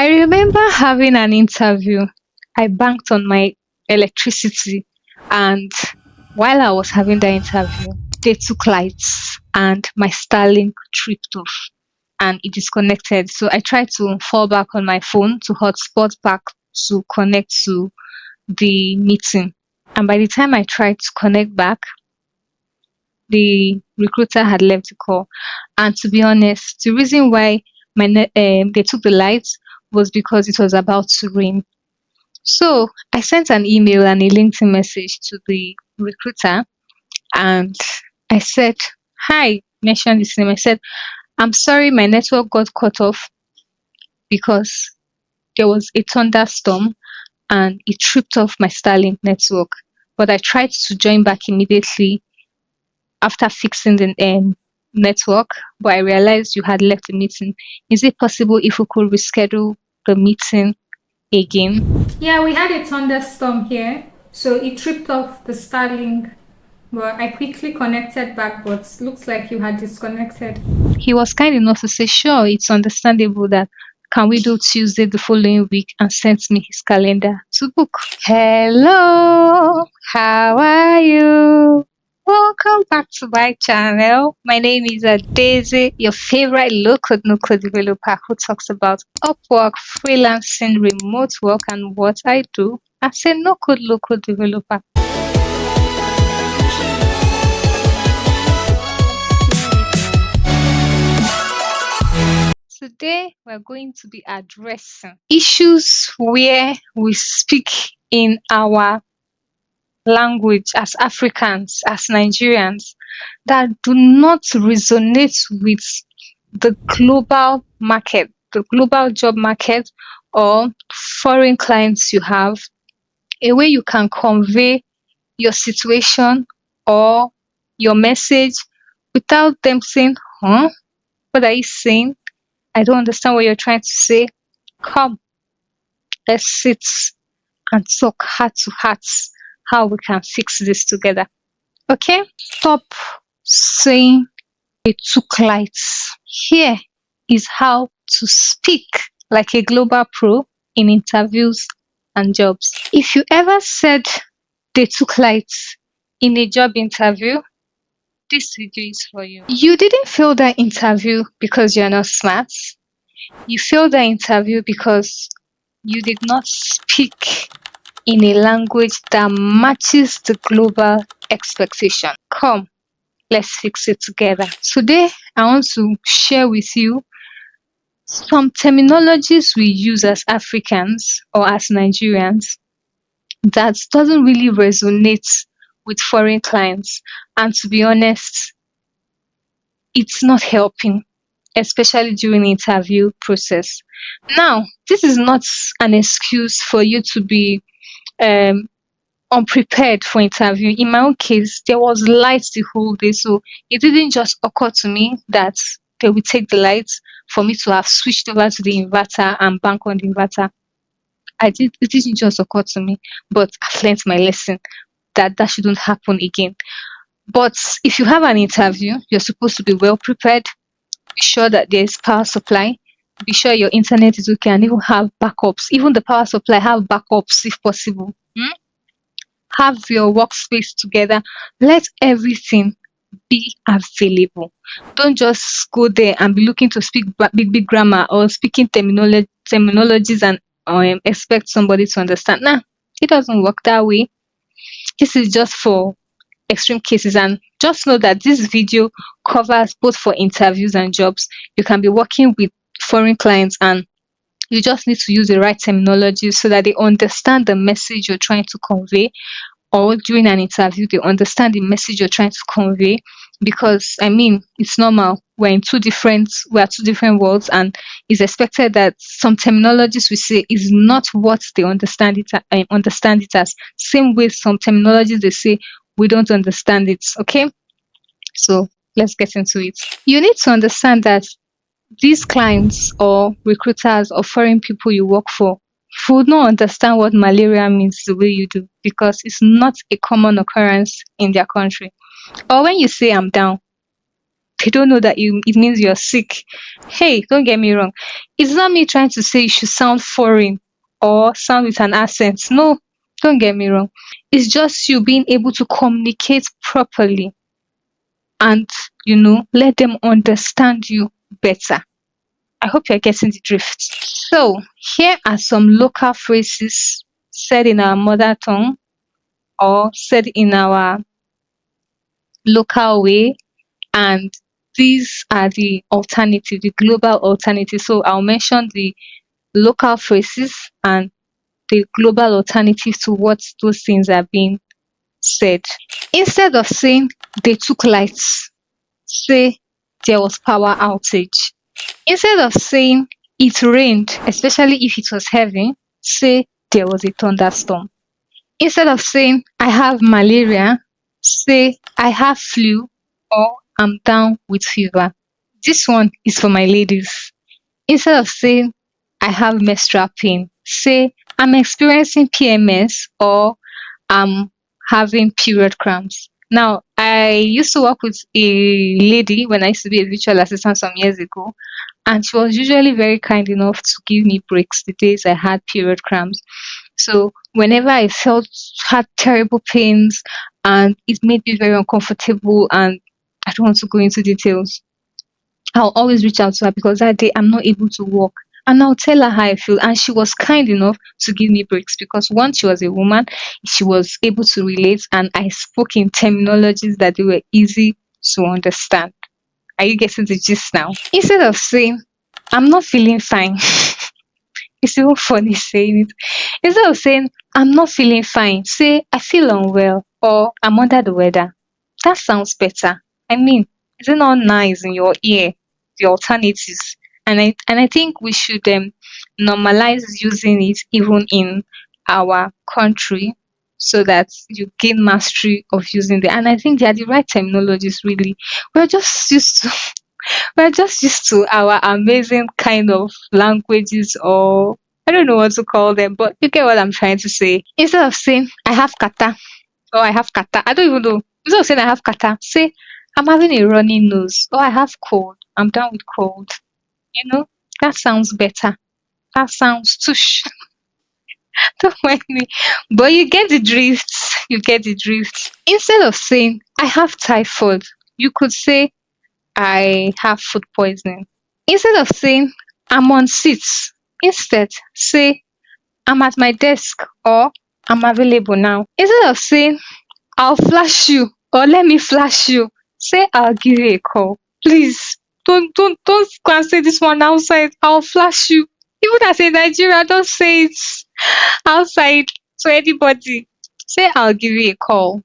I remember having an interview. I banked on my electricity, and while I was having the interview, they took lights and my Starlink tripped off and it disconnected. So I tried to fall back on my phone to hotspot back to connect to the meeting. And by the time I tried to connect back, the recruiter had left the call. And to be honest, the reason why they took the lights was because it was about to rain. So I sent an email and a LinkedIn message to the recruiter and I said, "Hi," mentioned this name. I said, "I'm sorry, my network got cut off because there was a thunderstorm and it tripped off my Starlink network. But I tried to join back immediately after fixing the network, but I realized you had left the meeting. Is it possible if we could reschedule the meeting again?" Yeah, we had a thunderstorm here, so it tripped off the Starlink. But I quickly connected back, but looks like you had disconnected. He was kind enough to say, "Sure, it's understandable that can we do Tuesday the following week," and sent me his calendar to book. Hello, how are you? Welcome back to my channel. My name is Daisy, your favorite local no-code developer who talks about Upwork, freelancing, remote work, and what I do as a no-code local developer. Today, we're going to be addressing issues where we speak in our language as Africans, as Nigerians, that do not resonate with the global market, the global job market, or foreign clients you have, a way you can convey your situation or your message without them saying, "Huh? What are you saying? I don't understand what you're trying to say." Come, let's sit and talk heart to heart how we can fix this together. Okay? Stop saying it took lights. Here is how to speak like a global pro in interviews and jobs. If you ever said they took lights in a job interview, this video is for you. You didn't fail that interview because you're not smart. You failed the interview because you did not speak in a language that matches the global expectation. Come, let's fix it together. Today, I want to share with you some terminologies we use as Africans or as Nigerians that doesn't really resonate with foreign clients. And to be honest, it's not helping, especially during the interview process. Now, this is not an excuse for you to be um, unprepared for interview. In my own case, there was lights the whole day, so it didn't just occur to me that they would take the lights for me to have switched over to the inverter and bank on the inverter. It didn't just occur to me, but I've learned my lesson that that shouldn't happen again. But if you have an interview, you're supposed to be well prepared. Be sure that there's power supply. Be sure your internet is okay and even have backups. Even the power supply, have backups if possible. Have your workspace together. Let everything be available. Don't just go there and be looking to speak big grammar or speaking terminologies and expect somebody to understand. Nah, it doesn't work that way. This is just for extreme cases, and just know that this video covers both for interviews and jobs. You can be working with foreign clients and you just need to use the right terminology so that they understand the message you're trying to convey, or during an interview they understand the message you're trying to convey. Because I mean, it's normal, we are two different worlds, and it's expected that some terminologies we say is not what they understand it as. Same with some terminologies they say we don't understand it. Okay, so let's get into it. You need to understand that these clients or recruiters or foreign people you work for would not understand what malaria means the way you do, because it's not a common occurrence in their country. Or when you say "I'm down," They don't know that it means you're sick. Hey, don't get me wrong. It's not me trying to say you should sound foreign or sound with an accent. No, don't get me wrong. It's just you being able to communicate properly and, let them understand you better. I hope you're getting the drift. So, here are some local phrases said in our mother tongue or said in our local way, and these are the alternative, the global alternative. So, I'll mention the local phrases and the global alternative to what those things are being said. Instead of saying they took lights, say there was power outage. Instead of saying it rained, especially if it was heavy, say there was a thunderstorm. Instead of saying I have malaria, say I have flu or I'm down with fever. This one is for my ladies. Instead of saying I have menstrual pain, say I'm experiencing PMS or I'm having period cramps. Now, I used to work with a lady when I used to be a virtual assistant some years ago, and she was usually very kind enough to give me breaks the days I had period cramps. So whenever I felt had terrible pains and it made me very uncomfortable, and I don't want to go into details, I'll always reach out to her because that day I'm not able to walk. And I'll tell her how I feel. And she was kind enough to give me breaks because once she was a woman, she was able to relate, and I spoke in terminologies that they were easy to understand. Are you getting the gist now? Instead of saying, I'm not feeling fine, it's even funny saying it. Instead of saying, I'm not feeling fine, say, I feel unwell or I'm under the weather. That sounds better. I mean, is it not nice in your ear? The alternatives. And I think we should normalize using it even in our country so that you gain mastery of using them. And I think they are the right terminologies really. We're just used to we're just used to our amazing kind of languages, or I don't know what to call them, but you get what I'm trying to say. Instead of saying I have kata or I have kata, I don't even know. Instead of saying I have kata, say I'm having a runny nose or I have cold. I'm down with cold. You know, that sounds better. That sounds tush. Don't mind me. But you get the drift. You get the drift. Instead of saying I have typhoid, you could say I have food poisoning. Instead of saying I'm on seats, instead say I'm at my desk or I'm available now. Instead of saying I'll flash you or let me flash you, say I'll give you a call. Please don't go and say this one outside. I'll flash you. Even as a Nigerian, don't say it outside to anybody. Say I'll give you a call.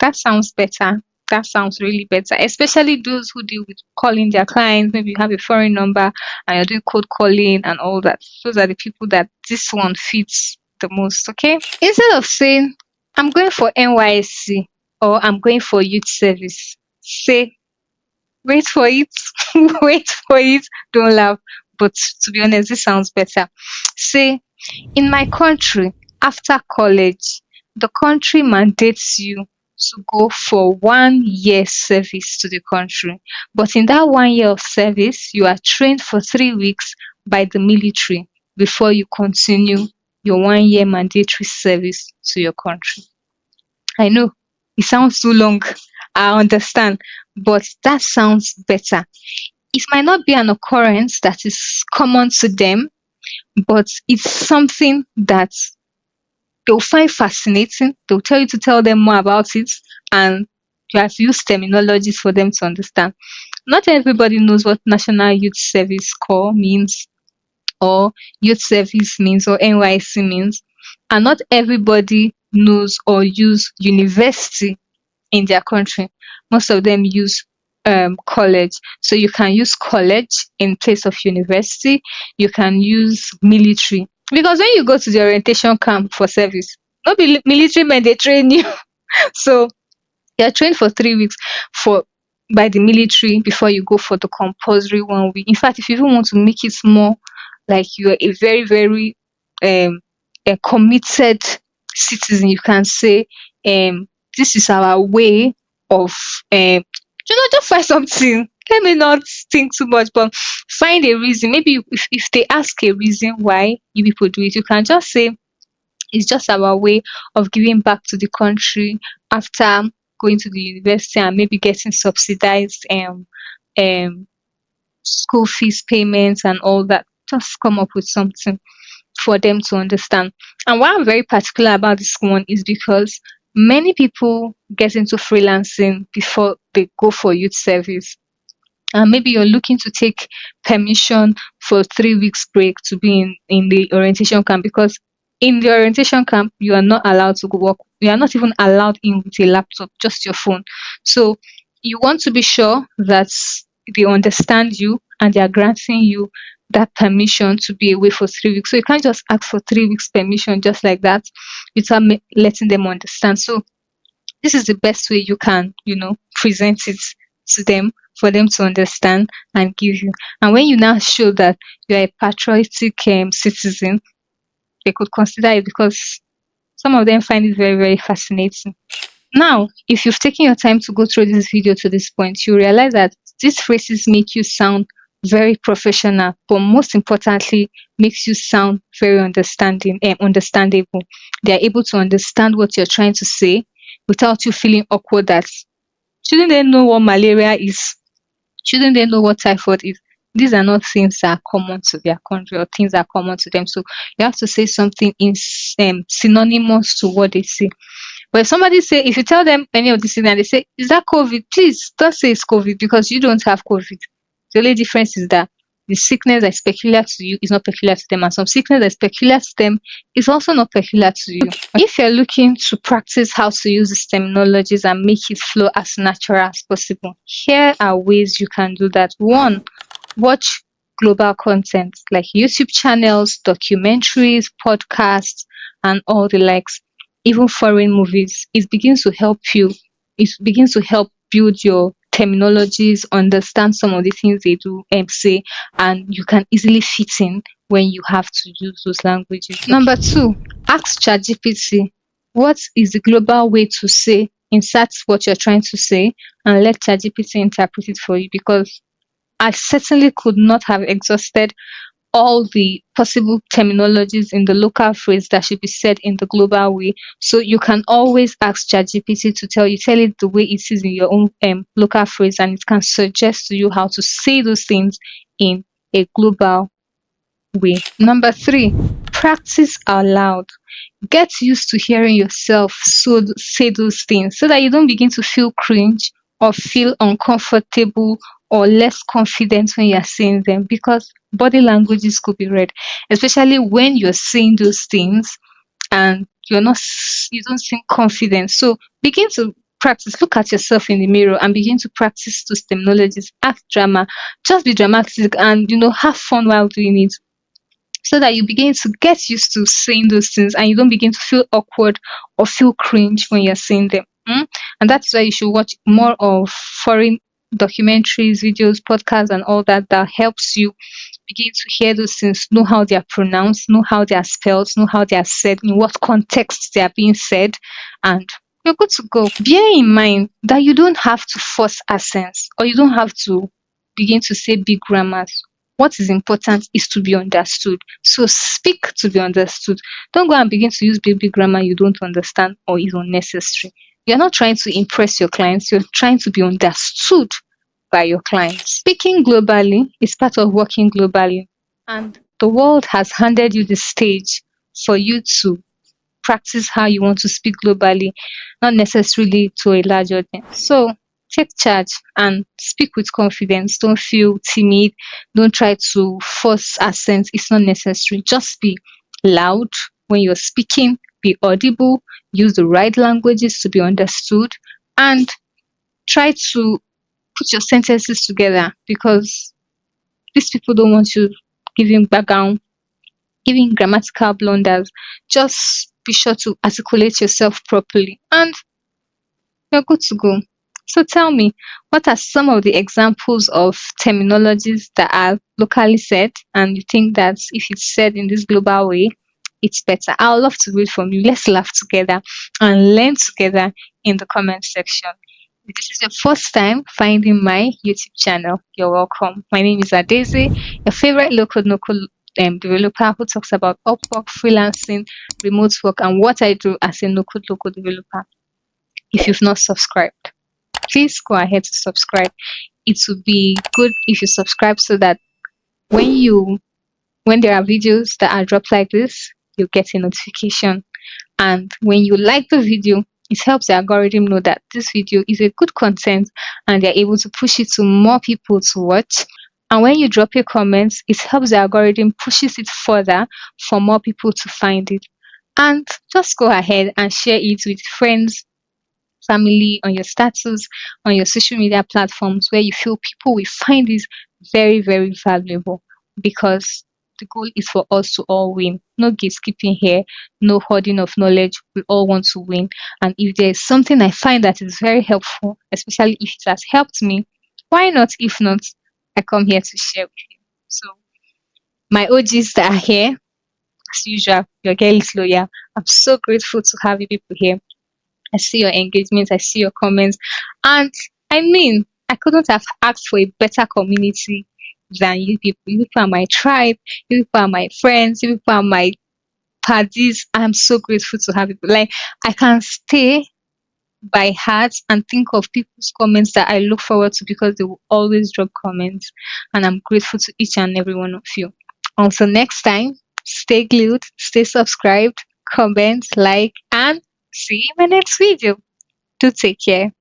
That sounds better. That sounds really better, especially those who deal with calling their clients. Maybe you have a foreign number and you're doing cold calling and all that. Those are the people that this one fits the most, okay? Instead of saying, I'm going for NYSC or I'm going for youth service, say, wait for it, wait for it, don't laugh. But to be honest, this sounds better. Say, in my country, after college, the country mandates you to go for 1 year service to the country. But in that 1 year of service, you are trained for 3 weeks by the military before you continue your 1 year mandatory service to your country. I know it sounds too long. I understand, but that sounds better. It might not be an occurrence that is common to them, but it's something that they'll find fascinating. They'll tell you to tell them more about it, and you have to use terminologies for them to understand. Not everybody knows what National Youth Service Corps means, or Youth Service means, or NYC means, and not everybody knows or use university in their country. Most of them use college. So you can use college in place of university. You can use military. Because when you go to the orientation camp for service, not be military men, they train you. So you're trained for 3 weeks for by the military before you go for the compulsory 1 week. In fact, if you even want to make it more like you're a very, very a committed citizen, you can say this is our way of Just find something. Let me not think too much, but find a reason. Maybe if they ask a reason why you people do it, you can just say it's just our way of giving back to the country after going to the university and maybe getting subsidized school fees payments and all that. Just come up with something for them to understand. And why I'm very particular about this one is because many people get into freelancing before they go for youth service. And maybe you're looking to take permission for 3 weeks break to be in the orientation camp, because in the orientation camp you are not allowed to go work. You are not even allowed in with a laptop, just your phone. So you want to be sure that they understand you and they are granting you that permission to be away for 3 weeks. So you can't just ask for 3 weeks permission just like that without letting them understand. So this is the best way you can, present it to them for them to understand and give you. And when you now show that you're a patriotic citizen, they could consider it, because some of them find it very, very fascinating. Now, if you've taken your time to go through this video to this point, you realize that these phrases make you sound very professional, but most importantly, makes you sound very understandable. They are able to understand what you're trying to say without you feeling awkward that shouldn't they know what malaria is? Shouldn't they know what typhoid is? These are not things that are common to their country or things that are common to them. So you have to say something in synonymous to what they say. But if you tell them any of these things and they say, is that COVID? Please don't say it's COVID, because you don't have COVID. The only difference is that the sickness that is peculiar to you is not peculiar to them, and some sickness that is peculiar to them is also not peculiar to you. If you're looking to practice how to use these terminologies and make it flow as natural as possible, here are ways you can do that. One, watch global content like YouTube channels, documentaries, podcasts, and all the likes, even foreign movies. It begins to help build your terminologies, understand some of the things they do and say, and you can easily fit in when you have to use those languages. Number two, ask ChatGPT what is the global way to say, insert what you're trying to say, and let ChatGPT interpret it for you, because I certainly could not have exhausted all the possible terminologies in the local phrase that should be said in the global way. So you can always ask ChatGPT to tell it the way it is in your own local phrase, and it can suggest to you how to say those things in a global way. Number three, practice out loud. Get used to hearing yourself say those things so that you don't begin to feel cringe or feel uncomfortable or less confident when you're saying them, because body languages could be read, especially when you're saying those things and you don't seem confident. So begin to practice. Look at yourself in the mirror and begin to practice those terminologies. Act drama. Just be dramatic and have fun while doing it, so that you begin to get used to saying those things and you don't begin to feel awkward or feel cringe when you're saying them. And that's why you should watch more of foreign documentaries, videos, podcasts, and all that helps you begin to hear those things, know how they are pronounced, know how they are spelled, know how they are said, in what context they are being said, and you're good to go. Bear in mind that you don't have to force accents or you don't have to begin to say big grammars. What is important is to be understood. So speak to be understood. Don't go and begin to use big grammar you don't understand or is unnecessary. You're not trying to impress your clients, you're trying to be understood by your clients. Speaking globally is part of working globally, and the world has handed you the stage for you to practice how you want to speak globally, not necessarily to a large audience. So take charge and speak with confidence. Don't feel timid. Don't try to force accents. It's not necessary. Just be loud when you're speaking, be audible, use the right languages to be understood, and try to put your sentences together, because these people don't want you giving background, giving grammatical blunders. Just be sure to articulate yourself properly and you're good to go. So tell me, what are some of the examples of terminologies that are locally said and you think that if it's said in this global way, it's better? I would love to read from you. Let's laugh together and learn together in the comment section. If this is your first time finding my YouTube channel, you're welcome. My name is Adeze, your favorite local developer who talks about Upwork, freelancing, remote work, and what I do as a local developer. If you've not subscribed, please go ahead to subscribe. It would be good if you subscribe so that when you when there are videos that are dropped like this, you get a notification. And when you like the video, it helps the algorithm know that this video is a good content and they're able to push it to more people to watch. And when you drop your comments, it helps the algorithm pushes it further for more people to find it. And just go ahead and share it with friends, family, on your status, on your social media platforms where you feel people will find this very, very valuable, because the goal is for us to all win. No gatekeeping here, no hoarding of knowledge. We all want to win. And if there's something I find that is very helpful, especially if it has helped me, why not? If not, I come here to share with you. So, my OGs that are here, as usual, your girl is loyal. I'm so grateful to have you people here. I see your engagement, I see your comments, and I mean, I couldn't have asked for a better community than you people. You people are my tribe, you people are my friends, you people are my parties. I'm so grateful to have you. Like, I can stay by heart and think of people's comments that I look forward to because they will always drop comments, and I'm grateful to each and every one of you. Until next time, stay glued, stay subscribed, comment, like, and see you in my next video. Do take care.